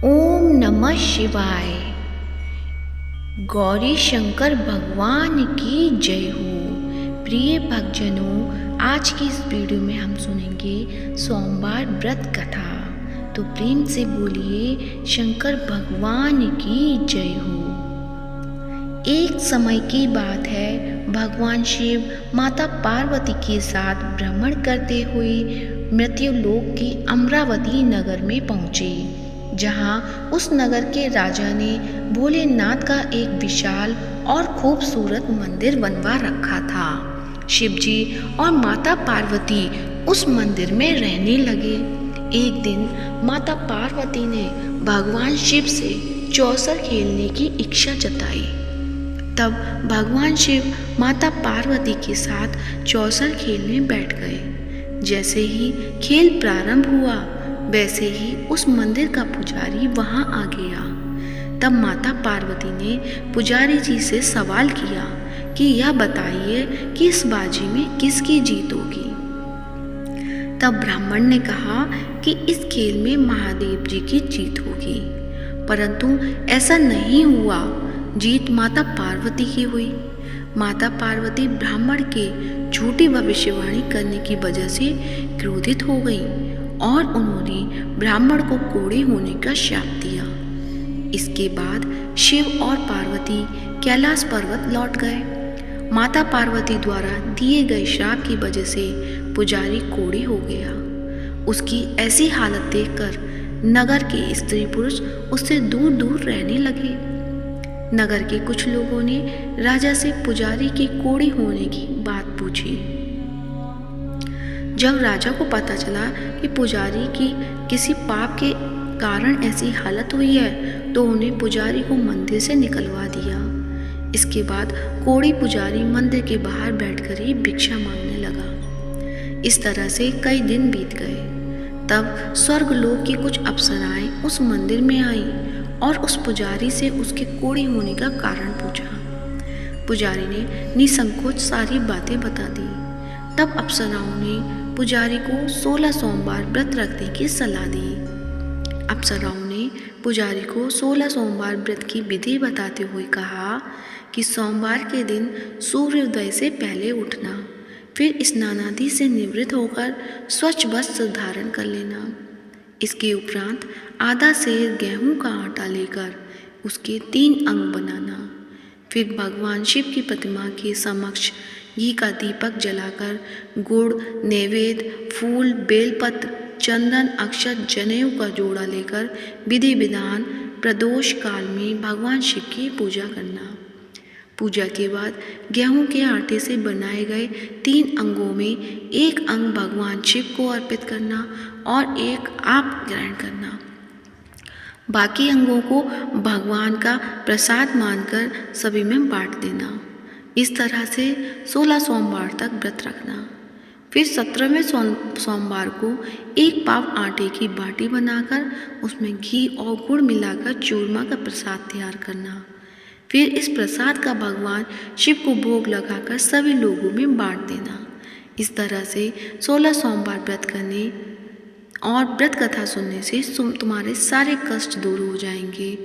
ओम नमः शिवाय। गौरी शंकर भगवान की जय हो। प्रिय भक्तजनों, आज की इस वीडियो में हम सुनेंगे सोमवार व्रत कथा। तो प्रेम से बोलिए शंकर भगवान की जय हो। एक समय की बात है, भगवान शिव माता पार्वती के साथ भ्रमण करते हुए मृत्युलोक के अमरावती नगर में पहुँचे, जहाँ उस नगर के राजा ने भोलेनाथ का एक विशाल और खूबसूरत मंदिर बनवा रखा था। शिवजी और माता पार्वती उस मंदिर में रहने लगे। एक दिन माता पार्वती ने भगवान शिव से चौसर खेलने की इच्छा जताई। तब भगवान शिव माता पार्वती के साथ चौसर खेलने बैठ गए। जैसे ही खेल प्रारंभ हुआ, वैसे ही उस मंदिर का पुजारी वहां आ गया। तब माता पार्वती ने पुजारी जी से सवाल किया कि यह बताइए कि इस बाजी में किसकी जीत होगी। तब ब्राह्मण ने कहा कि इस खेल में महादेव जी की जीत होगी, परंतु ऐसा नहीं हुआ। जीत माता पार्वती की हुई। माता पार्वती ब्राह्मण के झूठी भविष्यवाणी करने की वजह से क्रोधित हो गई और उन्होंने ब्राह्मण को कोढ़े होने का श्राप दिया। इसके बाद शिव और पार्वती कैलाश पर्वत लौट गए। माता पार्वती द्वारा दिए गए श्राप की वजह से पुजारी कोढ़े हो गया। उसकी ऐसी हालत देखकर नगर के स्त्री पुरुष उससे दूर दूर रहने लगे। नगर के कुछ लोगों ने राजा से पुजारी के कोढ़े होने की बात पूछी। जब राजा को पता चला कि पुजारी की किसी पाप के कारण ऐसी हालत हुई है, तो उन्हें पुजारी को मंदिर से निकलवा दिया। इसके बाद कोढ़ी पुजारी मंदिर के बाहर बैठकर ही भिक्षा मांगने लगा। इस तरह से कई दिन बीत गए। तब स्वर्गलोक की कुछ अप्सराएं उस मंदिर में आईं और उस पुजारी से उसके कोढ़े होने का कारण पूछा। पुजारी ने निसंकोच सारी बातें बता दी। तब अप्सराओं ने पुजारी को 16 सोमवार व्रत रखने की सलाह दी। अप्सराओं ने पुजारी को 16 सोमवार व्रत की विधि बताते हुए कहा कि सोमवार के दिन सूर्योदय से पहले उठना, फिर स्नानादि से निवृत्त होकर स्वच्छ वस्त्र धारण कर लेना। इसके उपरांत आधा सेर गेहूं का आटा लेकर उसके 3 अंग बनाना। फिर भगवान शिव की प्रतिमा के समक्ष घी का दीपक जलाकर गुड़, नैवेद्य, फूल, बेलपत्र, चंदन, अक्षत, जनेऊ का जोड़ा लेकर विधि विधान प्रदोष काल में भगवान शिव की पूजा करना। पूजा के बाद गेहूं के आटे से बनाए गए 3 अंगों में एक अंग भगवान शिव को अर्पित करना और एक आप ग्रहण करना। बाकी अंगों को भगवान का प्रसाद मानकर सभी में बांट देना। इस तरह से 16 सोमवार तक व्रत रखना। फिर 17वें सोमवार को 1 पाव आटे की बाटी बनाकर उसमें घी और गुड़ मिलाकर चूरमा का प्रसाद तैयार करना। फिर इस प्रसाद का भगवान शिव को भोग लगाकर सभी लोगों में बांट देना। इस तरह से 16 सोमवार व्रत करने और व्रत कथा सुनने से तुम्हारे सारे कष्ट दूर हो जाएंगे।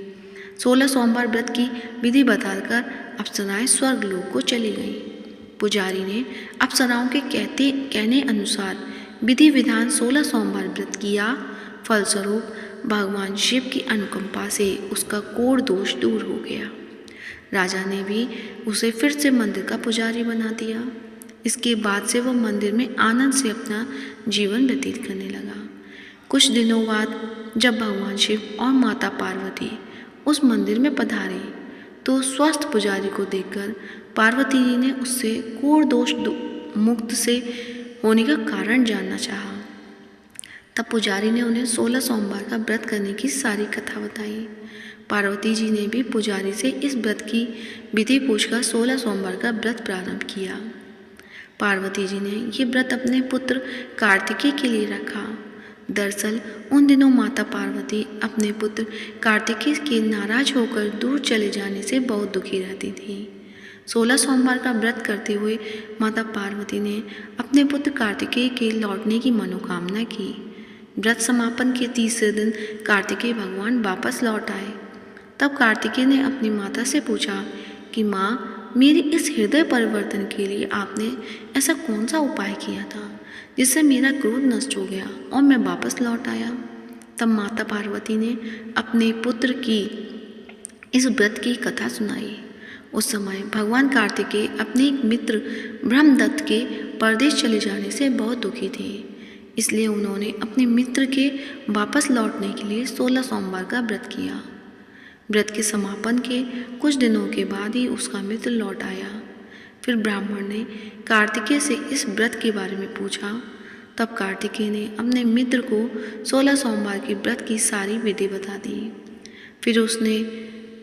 16 सोमवार व्रत की विधि बताकर अप्सराएं स्वर्गलोक को चली गईं। पुजारी ने अप्सराओं के कहने अनुसार विधि विधान 16 सोमवार व्रत किया। फलस्वरूप भगवान शिव की अनुकंपा से उसका कोढ़ दोष दूर हो गया। राजा ने भी उसे फिर से मंदिर का पुजारी बना दिया। इसके बाद से वह मंदिर में आनंद से अपना जीवन व्यतीत करने लगा। कुछ दिनों बाद जब भगवान शिव और माता पार्वती उस मंदिर में पधारे, तो स्वस्थ पुजारी को देखकर पार्वती जी ने उससे कोढ़ दोष मुक्त से होने का कारण जानना चाहा। तब पुजारी ने उन्हें 16 सोमवार का व्रत करने की सारी कथा बताई। पार्वती जी ने भी पुजारी से इस व्रत की विधि पूछकर 16 सोमवार का व्रत प्रारंभ किया। पार्वती जी ने ये व्रत अपने पुत्र कार्तिकेय के लिए रखा। दरअसल उन दिनों माता पार्वती अपने पुत्र कार्तिकेय के नाराज होकर दूर चले जाने से बहुत दुखी रहती थी। 16 सोमवार का व्रत करते हुए माता पार्वती ने अपने पुत्र कार्तिकेय के लौटने की मनोकामना की। व्रत समापन के तीसरे दिन कार्तिकेय भगवान वापस लौट आए। तब कार्तिकेय ने अपनी माता से पूछा कि माँ, मेरे इस हृदय परिवर्तन के लिए आपने ऐसा कौन सा उपाय किया था जिससे मेरा क्रोध नष्ट हो गया और मैं वापस लौट आया। तब माता पार्वती ने अपने पुत्र की इस व्रत की कथा सुनाई। उस समय भगवान कार्तिकेय अपने एक मित्र ब्रह्मदत्त के परदेश चले जाने से बहुत दुखी थे। इसलिए उन्होंने अपने मित्र के वापस लौटने के लिए 16 सोमवार का व्रत किया। व्रत के समापन के कुछ दिनों के बाद ही उसका मित्र लौट आया। फिर ब्राह्मण ने कार्तिकेय से इस व्रत के बारे में पूछा। तब कार्तिकेय ने अपने मित्र को 16 सोमवार के व्रत की सारी विधि बता दी। फिर उसने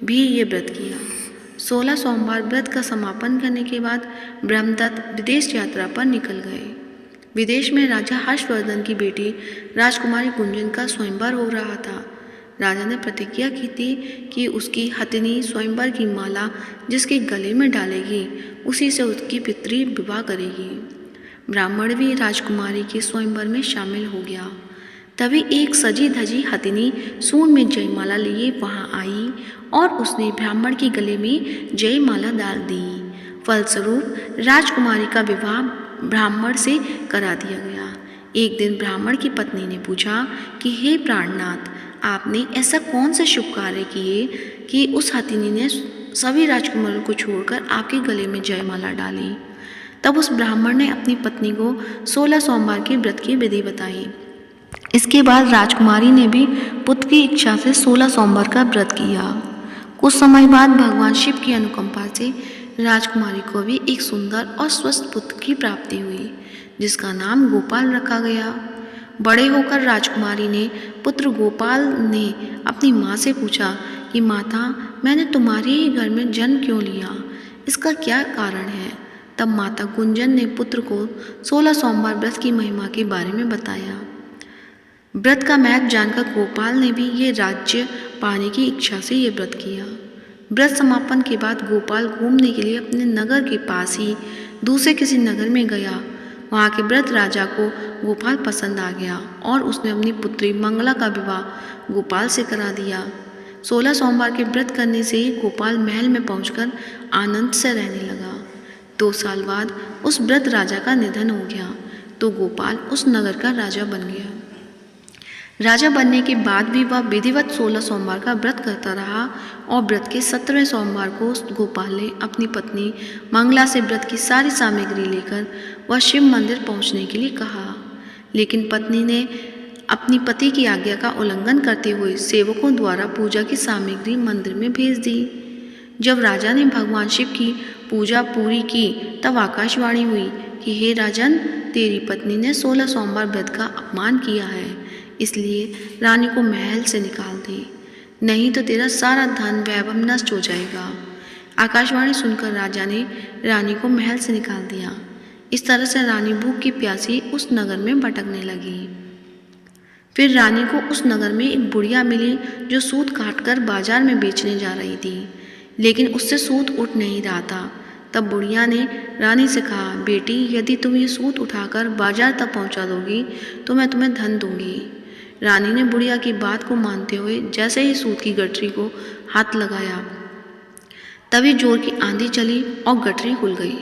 भी ये व्रत किया। 16 सोमवार व्रत का समापन करने के बाद ब्रह्मदत्त विदेश यात्रा पर निकल गए। विदेश में राजा हर्षवर्धन की बेटी राजकुमारी गुंजन का स्वयंवर हो रहा था। राजा ने प्रतिज्ञा की थी कि उसकी हथिनी स्वयंवर की माला जिसके गले में डालेगी उसी से उसकी पितरी विवाह करेगी। ब्राह्मण भी राजकुमारी के स्वयंवर में शामिल हो गया। तभी एक सजी धजी हथिनी सूंड में जयमाला लिए वहां आई और उसने ब्राह्मण के गले में जयमाला डाल दी। फलस्वरूप राजकुमारी का विवाह ब्राह्मण से करा दिया गया। एक दिन ब्राह्मण की पत्नी ने पूछा कि हे प्राणनाथ, आपने ऐसा कौन से शुभ कार्य किए कि उस हथिनी ने सभी राजकुमारों को छोड़कर आपके गले में जयमाला डाली। तब उस ब्राह्मण ने अपनी पत्नी को 16 सोमवार के व्रत की विधि बताई। इसके बाद राजकुमारी ने भी पुत्र की इच्छा से 16 सोमवार का व्रत किया। कुछ समय बाद भगवान शिव की अनुकंपा से राजकुमारी को भी एक सुंदर और स्वस्थ पुत्र की प्राप्ति हुई, जिसका नाम गोपाल रखा गया। बड़े होकर राजकुमारी ने पुत्र गोपाल ने अपनी माँ से पूछा कि माता, मैंने तुम्हारे ही घर में जन्म क्यों लिया, इसका क्या कारण है। तब माता गुंजन ने पुत्र को 16 सोमवार व्रत की महिमा के बारे में बताया। व्रत का महत्व जानकर गोपाल ने भी ये राज्य पाने की इच्छा से ये व्रत किया। व्रत समापन के बाद गोपाल घूमने के लिए अपने नगर के पास ही दूसरे किसी नगर में गया। वहाँ के व्रत राजा को गोपाल पसंद आ गया और उसने अपनी पुत्री मंगला का विवाह गोपाल से करा दिया। 16 सोमवार के व्रत करने से ही गोपाल महल में पहुंचकर आनंद से रहने लगा। 2 साल बाद उस व्रत राजा का निधन हो गया तो गोपाल उस नगर का राजा बन गया। राजा बनने के बाद भी वह विधिवत 16 सोमवार का व्रत करता रहा और व्रत के 17वें सोमवार को गोपाल ने अपनी पत्नी मंगला से व्रत की सारी सामग्री लेकर वह शिव मंदिर पहुंचने के लिए कहा। लेकिन पत्नी ने अपनी पति की आज्ञा का उल्लंघन करते हुए सेवकों द्वारा पूजा की सामग्री मंदिर में भेज दी। जब राजा ने भगवान शिव की पूजा पूरी की तब आकाशवाणी हुई कि हे राजन, तेरी पत्नी ने 16 सोमवार व्रत का अपमान किया है, इसलिए रानी को महल से निकाल दे, नहीं तो तेरा सारा धन वैभव नष्ट हो जाएगा। आकाशवाणी सुनकर राजा ने रानी को महल से निकाल दिया। इस तरह से रानी भूख की प्यासी उस नगर में भटकने लगी। फिर रानी को उस नगर में एक बुढ़िया मिली जो सूत काटकर बाजार में बेचने जा रही थी, लेकिन उससे सूत उठ नहीं रहा था। तब बुढ़िया ने रानी से कहा, बेटी, यदि तुम ये सूत उठाकर बाजार तक पहुंचा दोगी तो मैं तुम्हें धन दूंगी। रानी ने बुढ़िया की बात को मानते हुए जैसे ही सूत की गठरी को हाथ लगाया तभी जोर की आंधी चली और गठरी खुल गई,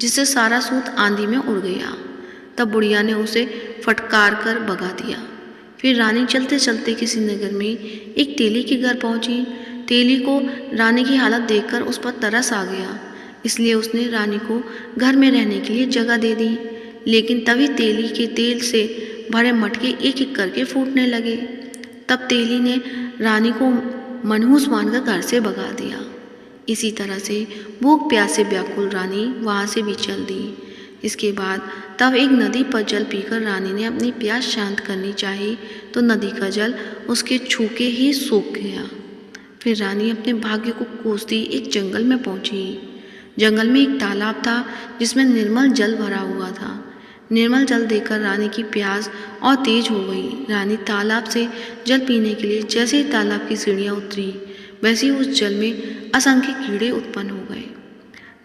जिससे सारा सूत आंधी में उड़ गया। तब बुढ़िया ने उसे फटकार कर भगा दिया। फिर रानी चलते चलते किसी नगर में एक तेली के घर पहुंची। तेली को रानी की हालत देखकर उस पर तरस आ गया, इसलिए उसने रानी को घर में रहने के लिए जगह दे दी। लेकिन तभी तेली के तेल से भरे मटके एक एक करके फूटने लगे। तब तेली ने रानी को मनहूस मानकर घर से भगा दिया। इसी तरह से भूख प्यास से व्याकुल रानी वहाँ से भी चल दी। इसके बाद तब एक नदी पर जल पीकर रानी ने अपनी प्यास शांत करनी चाही तो नदी का जल उसके छूके ही सूख गया। फिर रानी अपने भाग्य को कोसती एक जंगल में पहुंची। जंगल में एक तालाब था जिसमें निर्मल जल भरा हुआ था। निर्मल जल देखकर रानी की प्यास और तेज हो गई। रानी तालाब से जल पीने के लिए जैसे ही तालाब की सीढ़ियाँ उतरी वैसे ही उस जल में असंख्य कीड़े उत्पन्न हो गए।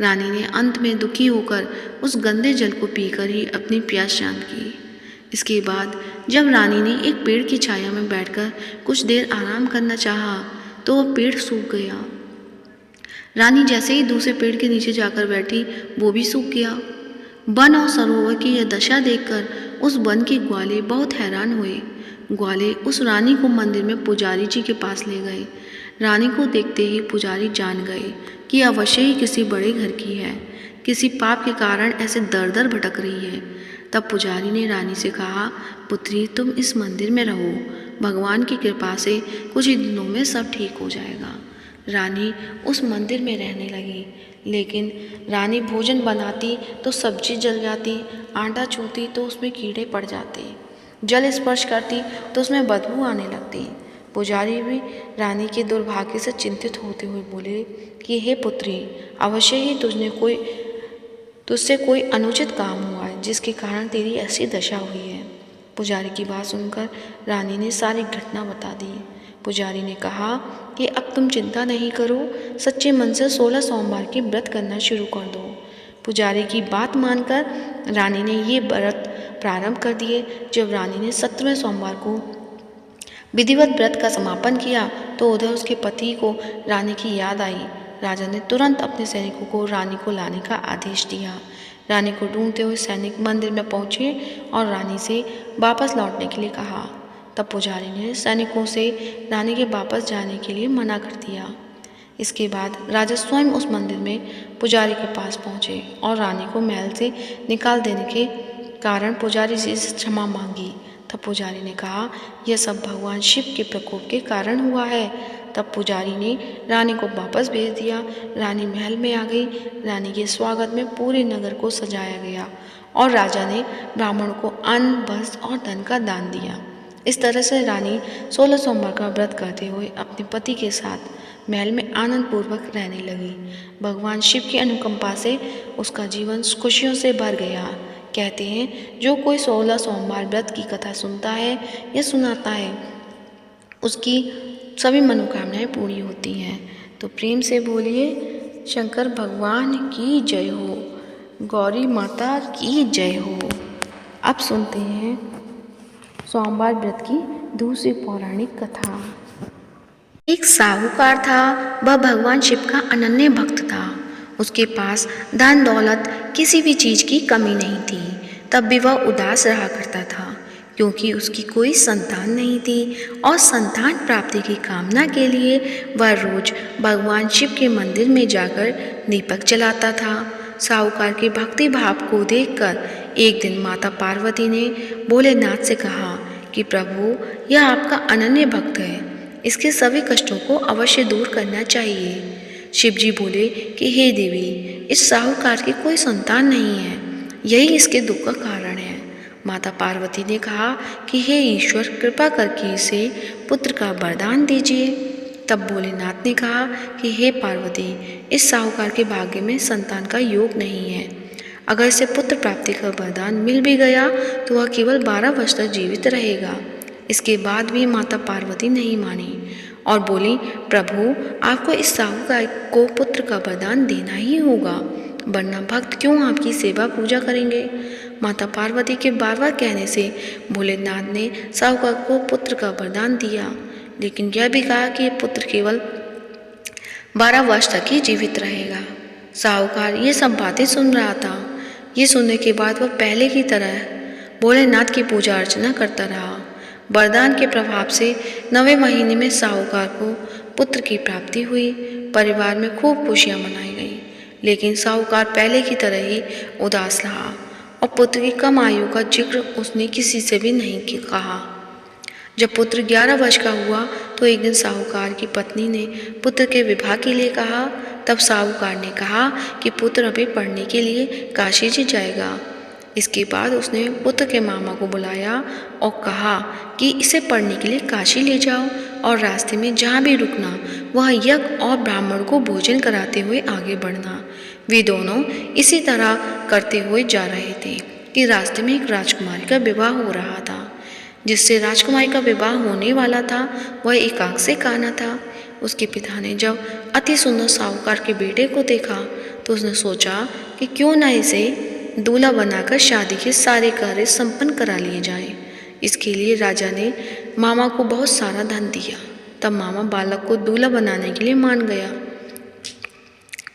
रानी ने अंत में दुखी होकर उस गंदे जल को पीकर ही अपनी प्यास शांत की। इसके बाद जब रानी ने एक पेड़ की छाया में बैठकर कुछ देर आराम करना चाहा तो वह पेड़ सूख गया। रानी जैसे ही दूसरे पेड़ के नीचे जाकर बैठी वो भी सूख गया। वन और सरोवर की यह दशा देखकर उस वन के ग्वाले बहुत हैरान हुए। ग्वाले उस रानी को मंदिर में पुजारी जी के पास ले गए। रानी को देखते ही पुजारी जान गए कि अवश्य ही किसी बड़े घर की है, किसी पाप के कारण ऐसे दर दर भटक रही है। तब पुजारी ने रानी से कहा, पुत्री तुम इस मंदिर में रहो, भगवान की कृपा से कुछ ही दिनों में सब ठीक हो जाएगा। रानी उस मंदिर में रहने लगी, लेकिन रानी भोजन बनाती तो सब्जी जल जाती, आटा छूती तो उसमें कीड़े पड़ जाते, जल स्पर्श करती तो उसमें बदबू आने लगती। पुजारी भी रानी के दुर्भाग्य से चिंतित होते हुए बोले कि हे पुत्री, अवश्य ही तुझसे कोई अनुचित काम हुआ है जिसके कारण तेरी ऐसी दशा हुई है। पुजारी की बात सुनकर रानी ने सारी घटना बता दी। पुजारी ने कहा कि अब तुम चिंता नहीं करो, सच्चे मन से 16 सोमवार के व्रत करना शुरू कर दो। पुजारी की बात मानकर रानी ने ये व्रत प्रारंभ कर दिए। जब रानी ने 17वें सोमवार को विधिवत व्रत का समापन किया तो उधर उसके पति को रानी की याद आई। राजा ने तुरंत अपने सैनिकों को रानी को लाने का आदेश दिया। रानी को ढूंढते हुए सैनिक मंदिर में पहुंचे और रानी से वापस लौटने के लिए कहा। तब पुजारी ने सैनिकों से रानी के वापस जाने के लिए मना कर दिया। इसके बाद राजा स्वयं उस मंदिर में पुजारी के पास पहुंचे और रानी को महल से निकाल देने के कारण पुजारी जी से क्षमा मांगी। तब पुजारी ने कहा, यह सब भगवान शिव के प्रकोप के कारण हुआ है। तब पुजारी ने रानी को वापस भेज दिया। रानी महल में आ गई। रानी के स्वागत में पूरे नगर को सजाया गया और राजा ने ब्राह्मण को अन्न, वस्त्र और धन का दान दिया। इस तरह से रानी 16 सोमवार का व्रत करते हुए अपने पति के साथ महल में आनंद पूर्वक रहने लगी। भगवान शिव की अनुकंपा से उसका जीवन खुशियों से भर गया। कहते हैं, जो कोई 16 सोमवार व्रत की कथा सुनता है या सुनाता है उसकी सभी मनोकामनाएं पूरी होती हैं। तो प्रेम से बोलिए, शंकर भगवान की जय हो, गौरी माता की जय हो। अब सुनते हैं सोमवार व्रत की दूसरी पौराणिक कथा। एक साहूकार था। वह भगवान शिव का अनन्य भक्त था। उसके पास धन दौलत किसी भी चीज की कमी नहीं थी। तब भी वह उदास रहा करता था क्योंकि उसकी कोई संतान नहीं थी और संतान प्राप्ति की कामना के लिए वह रोज भगवान शिव के मंदिर में जाकर दीपक जलाता था। साहूकार के भक्ति भाव को देखकर एक दिन माता पार्वती ने भोलेनाथ से कहा कि प्रभु, यह आपका अनन्य भक्त है, इसके सभी कष्टों को अवश्य दूर करना चाहिए। शिव जी बोले कि हे देवी, इस साहूकार की कोई संतान नहीं है, यही इसके दुख का कारण है। माता पार्वती ने कहा कि हे ईश्वर, कृपा करके इसे पुत्र का वरदान दीजिए। तब भोलेनाथ ने कहा कि हे पार्वती, इस साहूकार के भाग्य में संतान का योग नहीं है। अगर इसे पुत्र प्राप्ति का वरदान मिल भी गया तो वह केवल 12 वर्ष तक जीवित रहेगा। इसके बाद भी माता पार्वती नहीं मानी और बोली, प्रभु, आपको इस साहूकार को पुत्र का वरदान देना ही होगा, वरना भक्त क्यों आपकी सेवा पूजा करेंगे। माता पार्वती के बार बार कहने से भोलेनाथ ने साहूकार को पुत्र का वरदान दिया, लेकिन यह भी कहा कि पुत्र केवल 12 वर्ष तक ही जीवित रहेगा। साहूकार ये सब बातें सुन रहा था। ये सुनने के बाद वह पहले की तरह भोलेनाथ की पूजा अर्चना करता रहा। वरदान के प्रभाव से 9वें महीने में साहूकार को पुत्र की प्राप्ति हुई। परिवार में खूब खुशियां मनाई गई, लेकिन साहूकार पहले की तरह ही उदास रहा और पुत्र की कम आयु का जिक्र उसने किसी से भी नहीं कहा। जब पुत्र 11 वर्ष का हुआ तो एक दिन साहूकार की पत्नी ने पुत्र के विवाह के लिए कहा। तब साहूकार ने कहा कि पुत्र अभी पढ़ने के लिए काशी जी जाएगा। इसके बाद उसने पुत्र के मामा को बुलाया और कहा कि इसे पढ़ने के लिए काशी ले जाओ और रास्ते में जहाँ भी रुकना वह यज्ञ और ब्राह्मण को भोजन कराते हुए आगे बढ़ना। वे दोनों इसी तरह करते हुए जा रहे थे कि रास्ते में एक राजकुमारी का विवाह हो रहा था। जिससे राजकुमारी का विवाह होने वाला था वह एक आंख से काना था। उसके पिता ने जब अति सुंदर साहूकार के बेटे को देखा तो उसने सोचा कि क्यों न इसे दूल्हा बनाकर शादी के सारे कार्य संपन्न करा लिए जाएं। इसके लिए राजा ने मामा को बहुत सारा धन दिया। तब मामा बालक को दूल्हा बनाने के लिए मान गया।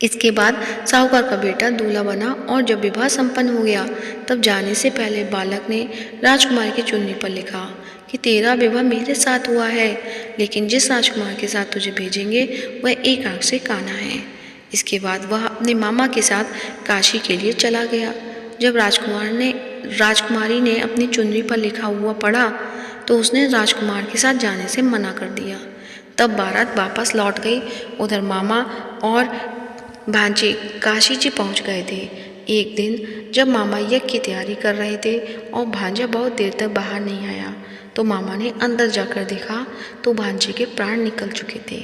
इसके बाद साहूकार का बेटा दूल्हा बना और जब विवाह संपन्न हो गया तब जाने से पहले बालक ने राजकुमार की चुन्नी पर लिखा कि तेरा विवाह मेरे साथ हुआ है, लेकिन जिस राजकुमार के साथ तुझे भेजेंगे वह एक आंख से काना है। इसके बाद वह अपने मामा के साथ काशी के लिए चला गया। जब राजकुमारी ने अपनी चुन्नी पर लिखा हुआ पढ़ा तो उसने राजकुमार के साथ जाने से मना कर दिया। तब बारात वापस लौट गई। उधर मामा और भांजे काशी जी पहुंच गए थे। एक दिन जब मामा यज्ञ की तैयारी कर रहे थे और भांजा बहुत देर तक बाहर नहीं आया तो मामा ने अंदर जाकर देखा तो भांजे के प्राण निकल चुके थे।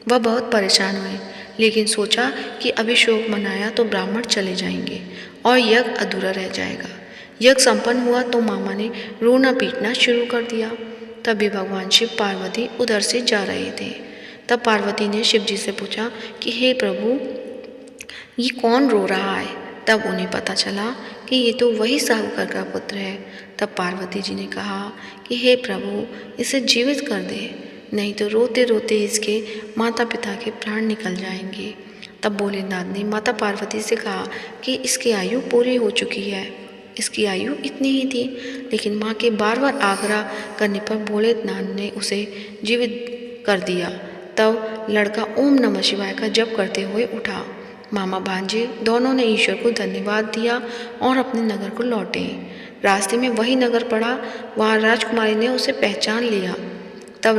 वह बहुत परेशान हुए, लेकिन सोचा कि अभी शोक मनाया तो ब्राह्मण चले जाएंगे और यज्ञ अधूरा रह जाएगा। यज्ञ संपन्न हुआ तो मामा ने रोना पीटना शुरू कर दिया। तभी भगवान शिव पार्वती उधर से जा रहे थे। तब पार्वती ने शिव जी से पूछा कि हे प्रभु, ये कौन रो रहा है? तब उन्हें पता चला कि ये तो वही साहूकार का पुत्र है। तब पार्वती जी ने कहा कि हे प्रभु, इसे जीवित कर दे, नहीं तो रोते रोते इसके माता पिता के प्राण निकल जाएंगे। तब भोलेनाथ ने माता पार्वती से कहा कि इसकी आयु पूरी हो चुकी है। इसकी आयु इतनी ही थी, लेकिन माँ के बार बार आग्रह करने पर भोलेनाथ ने उसे जीवित कर दिया। तब लड़का ओम नमः शिवाय का जप करते हुए उठा। मामा भांजे दोनों ने ईश्वर को धन्यवाद दिया और अपने नगर को लौटे। रास्ते में वही नगर पड़ा, वहाँ राजकुमारी ने उसे पहचान लिया। तब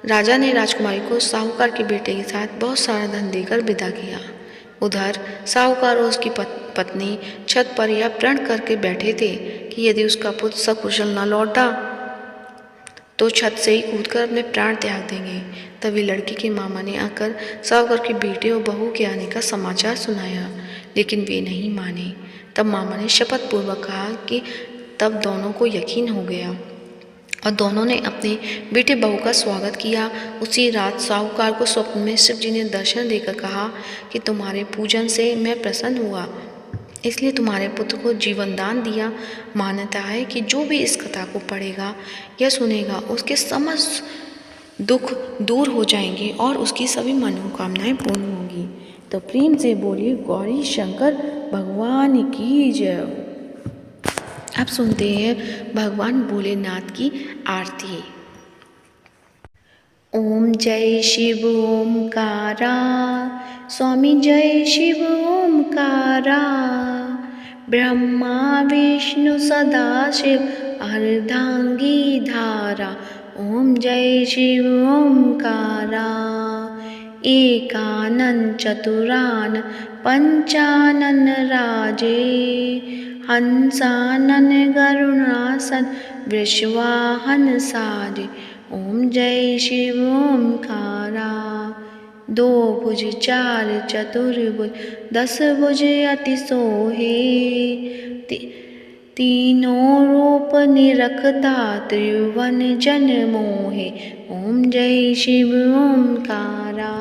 राजा ने राजकुमारी को साहूकार के बेटे के साथ बहुत सारा धन देकर विदा किया। उधर साहूकार और उसकी पत्नी छत पर यह प्रण करके बैठे थे कि यदि उसका पुत्र सकुशल न लौटा तो छत से ही कूदकर अपने प्राण त्याग देंगे। तभी लड़की के मामा ने आकर साहूकार के बेटे और बहू के आने का समाचार सुनाया, लेकिन वे नहीं माने। तब मामा ने शपथ पूर्वक कहा कि तब दोनों को यकीन हो गया और दोनों ने अपने बेटे बहू का स्वागत किया। उसी रात साहूकार को स्वप्न में शिव जी ने दर्शन देकर कहा कि तुम्हारे पूजन से मैं प्रसन्न हुआ, इसलिए तुम्हारे पुत्र को जीवन दान दिया। मान्यता है कि जो भी इस कथा को पढ़ेगा या सुनेगा उसके समस्त दुख दूर हो जाएंगे और उसकी सभी मनोकामनाएं पूर्ण होंगी। तो प्रेम से बोलिए गौरी शंकर भगवान की जय। अब सुनते हैं भगवान भोलेनाथ की आरती। ओम जय शिव ओमकारा, स्वामी जय शिव ओमकारा। ब्रह्मा विष्णु सदाशिव अर्धांगी धारा। ओम जय शिव ओमकारा। एकानन चतुरान पंचानन राजे। हंसानन गरुणासन वृषवाहन साजे। ओम जय शिव ओमकारा। दो भुज चार चतुर्भुज 10 भुज अति सोहे। तीनों रूप निरखता त्रिभुवन जन मोहे। ओम जय शिव ओमकारा।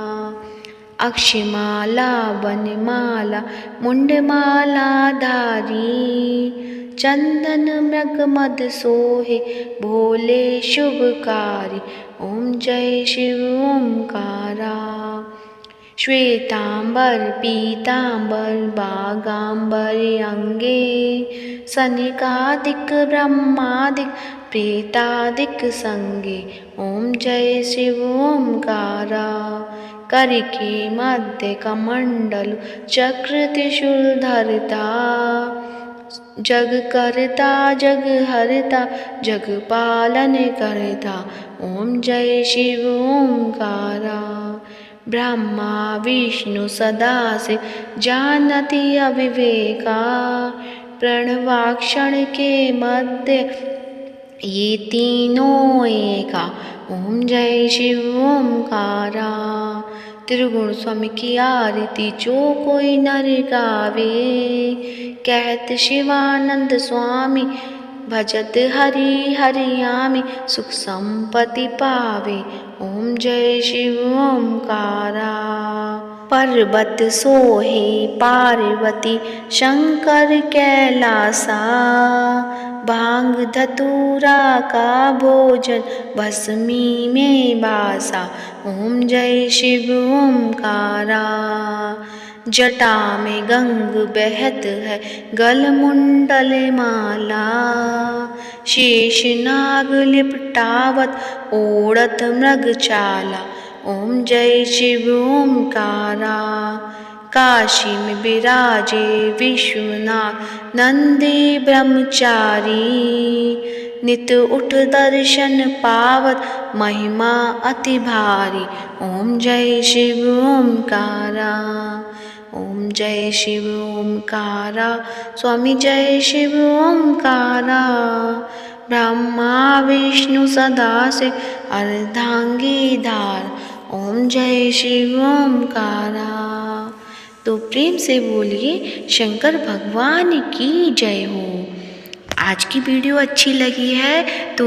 अक्षमाला वनमाला मुंडमाला धारी। चंदन मृग मद सोहे भोले शुभकारी। ओम जय शिव ओमकारा। श्वेतांबर पीतांबर बागांबर अंगे। सनकादिक ब्रह्मादिक प्रेतादिक संगे। ओम जय शिव ओमकारा। करके मध्य कमंडल चक्र त्रिशूल धरता। जग करता जग हरता जग पालन करता। ओम जय शिव ओमकारा। ब्रह्मा विष्णु सदाशिव जानति अविवेका। प्रणवाक्षण के मध्य ये तीनों एका। ओम जय शिव ओमकारा। त्रिगुण स्वामी की आरती जो कोई नर गावे। कहत शिवानंद स्वामी भजत हरि हरियामी। सुख संपत्ति पावे। ओम जय शिव ओमकारा। पर्वत सोहे पार्वती शंकर कैलासा, भांग धतूरा का भोजन भस्मी में बासा। ओम जय शिव ओमकारा। जटा में गंग बहत है गलमुंडल माला, शेष नाग लिपटावत ओढ़त मृग चाला। ओम जय शिव ओमकारा। काशी में विराजे विश्वनाथ नंदी ब्रह्मचारी, नित उठ दर्शन पावत महिमा अति भारी। ओम जय शिव ओमकारा। ओम जय शिव ओमकारा। स्वामी जय शिव ओमकारा। ब्रह्मा विष्णु सदा शिव अर्धांगी धार। ओम जय शिव ओमकारा। तो प्रेम से बोलिए शंकर भगवान की जय हो। आज की वीडियो अच्छी लगी है तो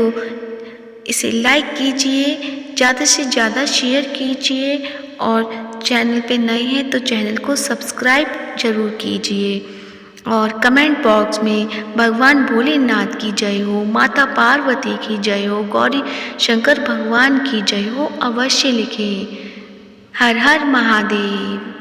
इसे लाइक कीजिए, ज़्यादा से ज़्यादा शेयर कीजिए और चैनल पे नए हैं तो चैनल को सब्सक्राइब जरूर कीजिए। और कमेंट बॉक्स में भगवान भोलेनाथ की जय हो, माता पार्वती की जय हो, गौरी शंकर भगवान की जय हो अवश्य लिखें। हर हर महादेव।